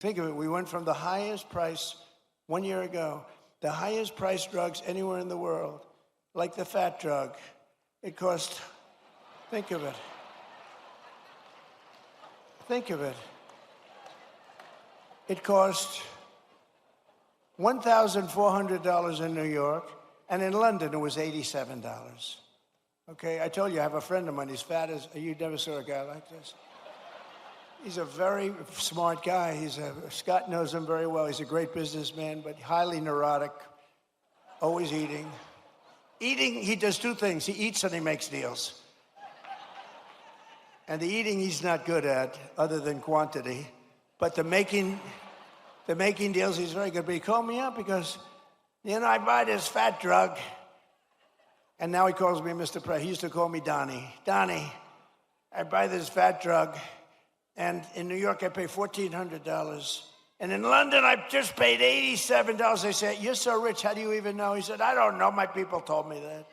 Think of it, we went from the highest price 1 year ago, the highest priced drugs anywhere in the world, like the fat drug. It cost, think of it. Think of it. It cost $1,400 in New York, and in London it was $87. Okay, I told you I have a friend of mine, he's fat as, you never saw a guy like this. He's a very smart guy. Scott knows him very well. He's a great businessman, but highly neurotic, always eating. Eating, he does two things. He eats and he makes deals. And the eating he's not good at, other than quantity. But the making deals, he's very good. But he called me up because, I buy this fat drug. And now he calls me Mr. President. He used to call me Donnie. Donnie, I buy this fat drug. And in New York, I pay $1,400. And in London, I just paid $87. They said, you're so rich, how do you even know? He said, I don't know, my people told me that.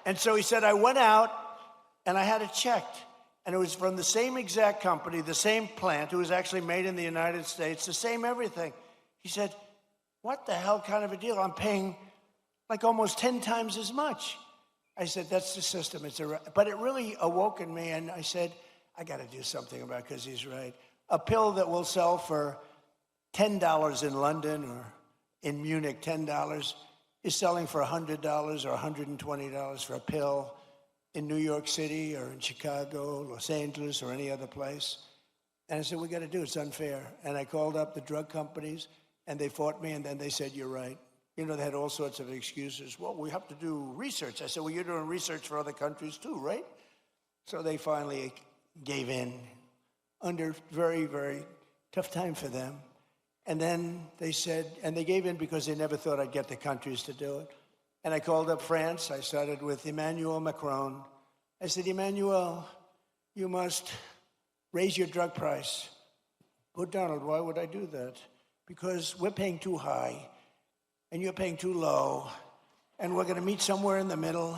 And so he said, I went out and I had it checked. And it was from the same exact company, the same plant, it was actually made in the United States, the same everything. He said, what the hell kind of a deal? I'm paying like almost 10 times as much. I said, that's the system. But it really awoke in me, and I said, I got to do something about it, because he's right. A pill that will sell for $10 in London or in Munich, $10, is selling for $100 or $120 for a pill in New York City or in Chicago, Los Angeles, or any other place. And I said, we got to do it. It's unfair. And I called up the drug companies, and they fought me, and then they said, you're right. They had all sorts of excuses. Well, we have to do research. I said, well, you're doing research for other countries too, right? So they finally gave in under very, very tough time for them. And then they said, and they gave in because they never thought I'd get the countries to do it. And I called up France. I started with Emmanuel Macron. I said, Emmanuel, you must raise your drug price. Oh, Donald, why would I do that? Because we're paying too high, and you're paying too low, and we're going to meet somewhere in the middle.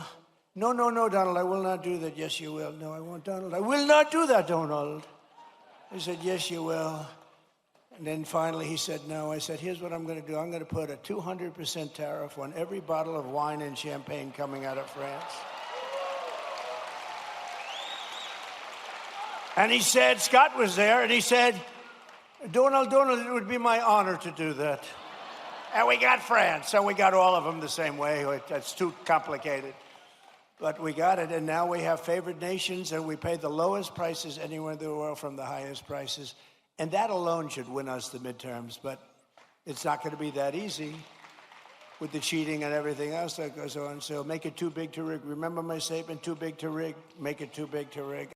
No, no, no, Donald, I will not do that. Yes, you will. No, I won't, Donald. I will not do that, Donald. I said, yes, you will. And then finally he said, no. I said, here's what I'm going to do. I'm going to put a 200% tariff on every bottle of wine and champagne coming out of France. And he said, Scott was there, and he said, Donald, it would be my honor to do that. And we got France, so we got all of them the same way. That's too complicated. But we got it, and now we have favored nations, and we pay the lowest prices anywhere in the world from the highest prices. And that alone should win us the midterms, but it's not going to be that easy with the cheating and everything else that goes on. So make it too big to rig. Remember my statement, too big to rig, make it too big to rig.